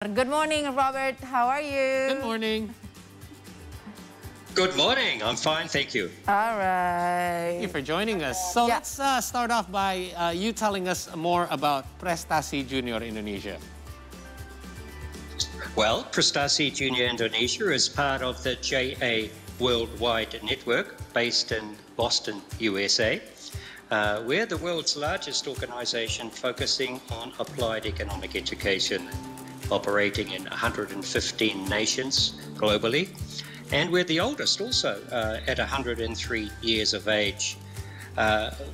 Good morning, Robert. How are you? Good morning. Good morning. I'm fine, thank you. All right. Thank you for joining us. So let's start off by you telling us more about Prestasi Junior Indonesia. Well, Prestasi Junior Indonesia is part of the JA Worldwide Network based in Boston, USA. We're the world's largest organization focusing on applied economic education, operating in 115 nations globally. And we're the oldest also at 103 years of age.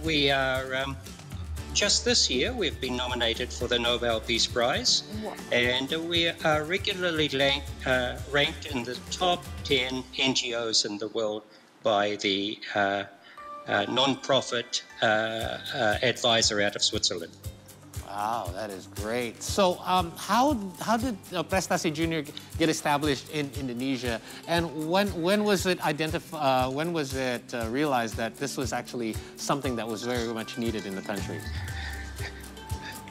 We are, just this year, we've been nominated for the Nobel Peace Prize. Wow. And we are regularly ranked in the top 10 NGOs in the world by the non-profit advisor out of Switzerland. Wow, that is great. So how did Prestasi Junior get established in Indonesia, and when was it realized that this was actually something that was very much needed in the country?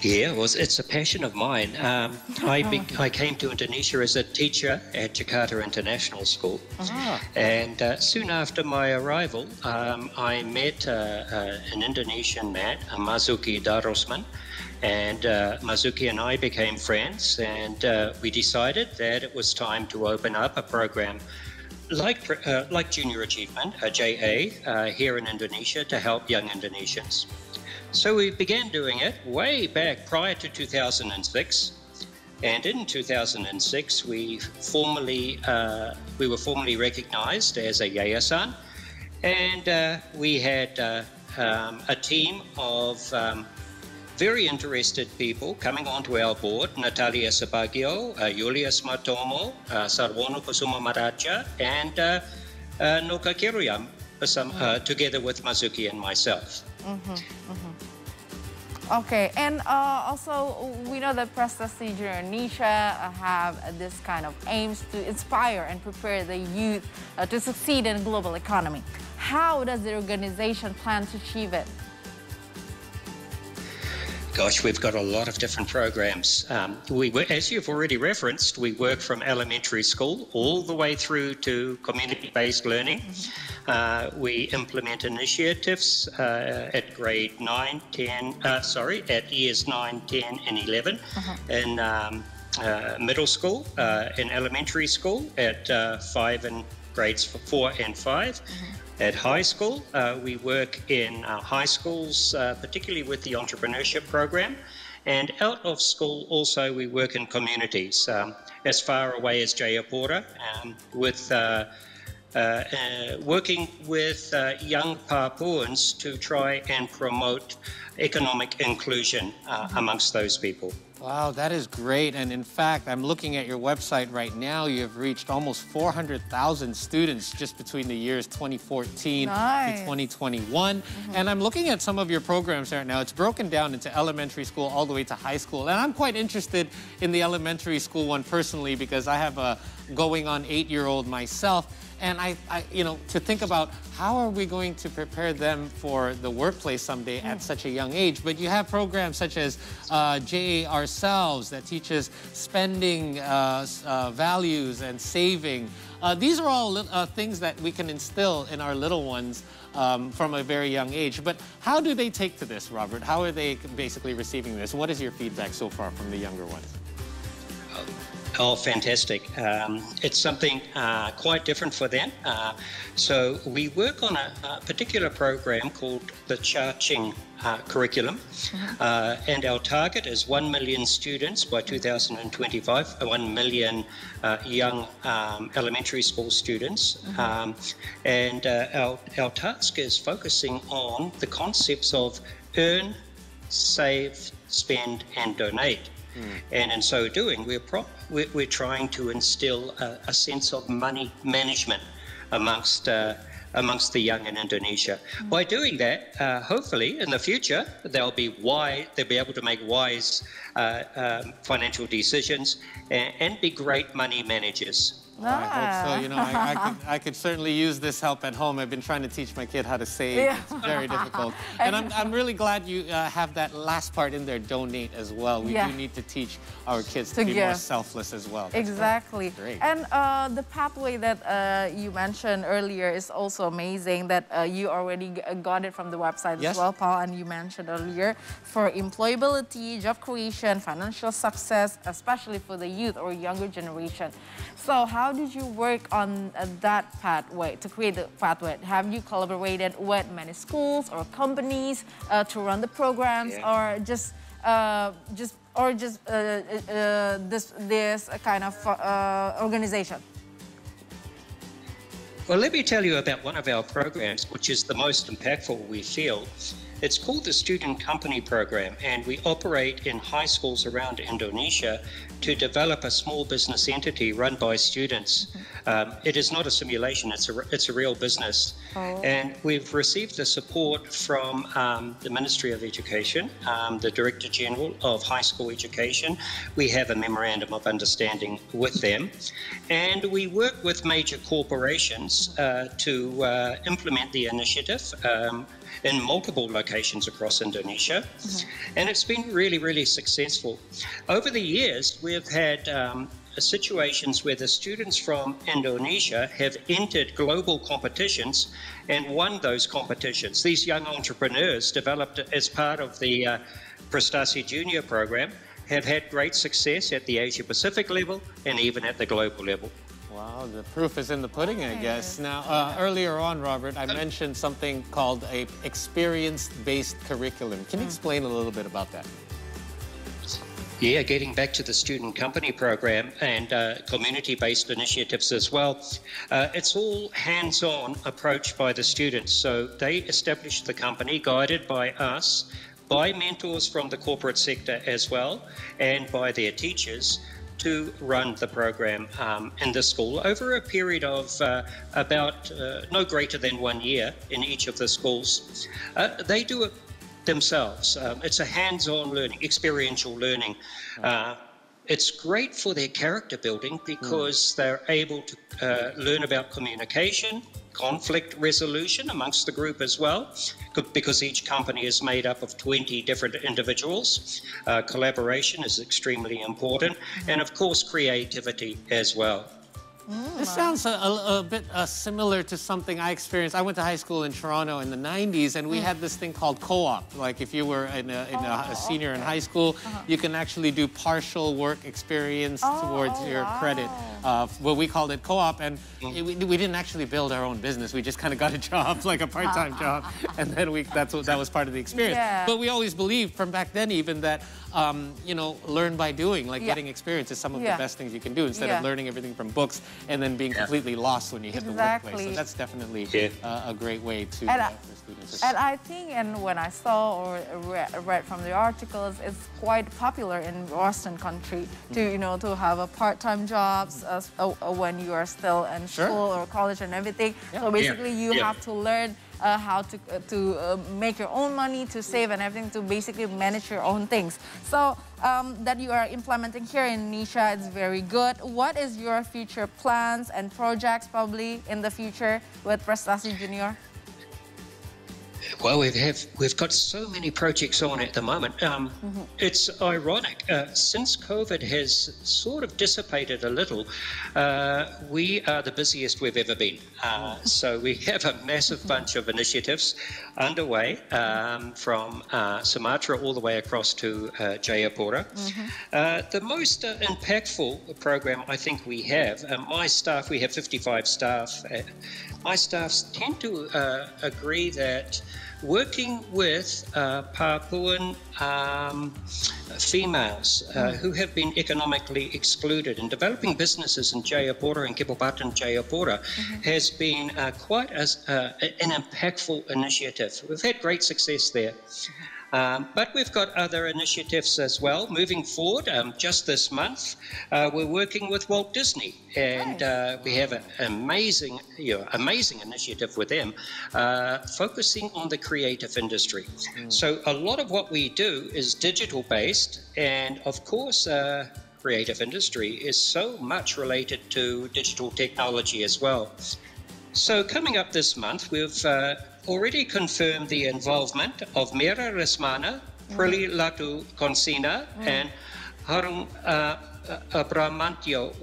Yeah, well, it's a passion of mine. I came to Indonesia as a teacher at Jakarta International School. And soon after my arrival, I met an Indonesian man, Mazuki Darusman, and Mazuki and I became friends, and we decided that it was time to open up a program like Junior Achievement, a JA, here in Indonesia to help young Indonesians. So we began doing it way back prior to 2006, and in 2006 we were formally recognized as a yayasan, and we had a team of very interested people coming onto our board: Natalia Sabagio, Julius Matomo, Sarwono Kusuma Maraja, and Noka Kiruyam, together with Mazuki and myself. Okay, and also we know that Prestasi Junior Indonesia have this kind of aims to inspire and prepare the youth to succeed in the global economy. How does the organization plan to achieve it? Gosh, we've got a lot of different programs. As you've already referenced, we work from elementary school all the way through to community-based learning. We implement initiatives at grade 9, 10, at years 9, 10, and 11 in middle school, in elementary school at 5 and grades 4 and 5. At high school, we work in high schools, particularly with the entrepreneurship program. And out of school, also, we work in communities, as far away as Jayapura, with working with young Papuans to try and promote economic inclusion amongst those people. Wow, that is great. And in fact, I'm looking at your website right now. You've reached almost 400,000 students just between the years 2014 to 2021. And I'm looking at some of your programs right now. It's broken down into elementary school all the way to high school. And I'm quite interested in the elementary school one personally, because I have a going on 8-year-old myself. And to think about how are we going to prepare them for the workplace someday at such a young age. But you have programs such as JA Ourselves that teaches spending values and saving. These are all things that we can instill in our little ones from a very young age. But how do they take to this, Robert? How are they basically receiving this? What is your feedback so far from the younger ones? Oh, fantastic. It's something quite different for them. So we work on a particular program called the Cari curriculum. And our target is 1 million students by 2025, 1 million young elementary school students. And our task is focusing on the concepts of earn, save, spend, and donate. And in so doing, we're trying to instill a sense of money management amongst the young in Indonesia. By doing that, hopefully in the future they'll be able to make wise financial decisions and be great money managers. I hope so. You know, I could certainly use this help at home. I've been trying to teach my kid how to save. Yeah. It's very difficult. And I'm really glad you have that last part in there, donate as well. We do need to teach our kids to be more selfless as well. That's exactly. great. And the pathway that you mentioned earlier is also amazing, that you already got it from the website as well, Paul, and you mentioned earlier, for employability, job creation, financial success, especially for the youth or younger generation. So how did you work on that pathway, to create the pathway? Have you collaborated with many schools or companies to run the programs, or just this kind of organization? Well, let me tell you about one of our programs, which is the most impactful, we feel. It's called the Student Company Program, and we operate in high schools around Indonesia to develop a small business entity run by students. It is not a simulation, it's a real business. And we've received the support from the Ministry of Education, the Director General of High School Education. We have a memorandum of understanding with them. And we work with major corporations to implement the initiative in multiple locations across Indonesia. And it's been really, really successful. Over the years, we've had situations where the students from Indonesia have entered global competitions and won those competitions. These young entrepreneurs, developed as part of the Prestasi Junior program, have had great success at the Asia Pacific level and even at the global level. Wow, the proof is in the pudding, I guess. Now, earlier on, Robert, I mentioned something called a experience-based curriculum. Can you explain a little bit about that? Yeah, getting back to the Student Company Program and community-based initiatives as well. It's all hands-on approach by the students. So they establish the company, guided by us, by mentors from the corporate sector as well, and by their teachers, to run the program in the school over a period of about no greater than 1 year in each of the schools. They do it themselves. It's a hands-on learning, experiential learning. It's great for their character building because they're able to learn about communication, conflict resolution amongst the group as well, because each company is made up of 20 different individuals. Collaboration is extremely important, and of course creativity as well. This sounds a bit similar to something I experienced. I went to high school in Toronto in the 90s, and we had this thing called co-op. Like if you were a senior in high school, you can actually do partial work experience towards your credit. Well, we called it co-op, and we didn't actually build our own business. We just kind of got a job, like a part-time job, and then that was part of the experience. Yeah. But we always believed from back then even that, you know, learn by doing, like getting experience is some of the best things you can do instead of learning everything from books and then being completely lost when you hit the workplace. So that's definitely a great way to for students. And I think, and when I saw or read from the articles, it's quite popular in Western country to, you know, to have a part-time jobs when you are still in school or college and everything. So basically you have to learn how to make your own money, to save and everything, to basically manage your own things. So that you are implementing here in Indonesia, it's very good. What is your future plans and projects probably in the future with Prestasi Junior? Well, we've got so many projects on at the moment. It's ironic. Since COVID has sort of dissipated a little, we are the busiest we've ever been. So we have a massive bunch of initiatives underway from Sumatra all the way across to Jayapura. The most impactful program I think we have, my staff, we have 55 staff. My staffs tend to agree that working with Papuan females who have been economically excluded and developing businesses in Jayapura and Kabupaten Jayapura has been quite an impactful initiative. We've had great success there. But we've got other initiatives as well moving forward. Just this month, we're working with Walt Disney, and we have an amazing initiative with them, focusing on the creative industry. So a lot of what we do is digital based, and of course, creative industry is so much related to digital technology as well. So coming up this month, we've already confirmed the involvement of Mira Resmana, Prilly Latu Konsina, and Harung Bramantio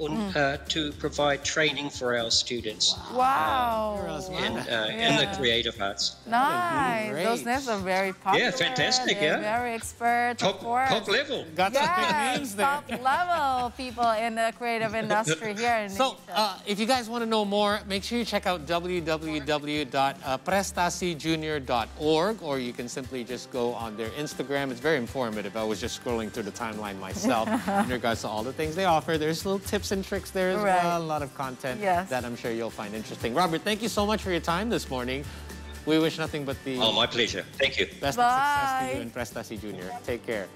to provide training for our students in the creative arts. Nice. Those names are very popular. Yeah, fantastic. They're very expert. Top level. Got some big names there. Top level people in the creative industry here in So, Indonesia. if you guys want to know more, make sure you check out www.prestasijunior.org, or you can simply just go on their Instagram. It's very informative. I was just scrolling through the timeline myself in regards to all the things they offer. There's little tips and tricks there as well. A lot of content that I'm sure you'll find interesting. Robert, thank you so much for your time this morning. We wish nothing but the my pleasure. Thank you. best of success to you in Prestasi Junior. Take care.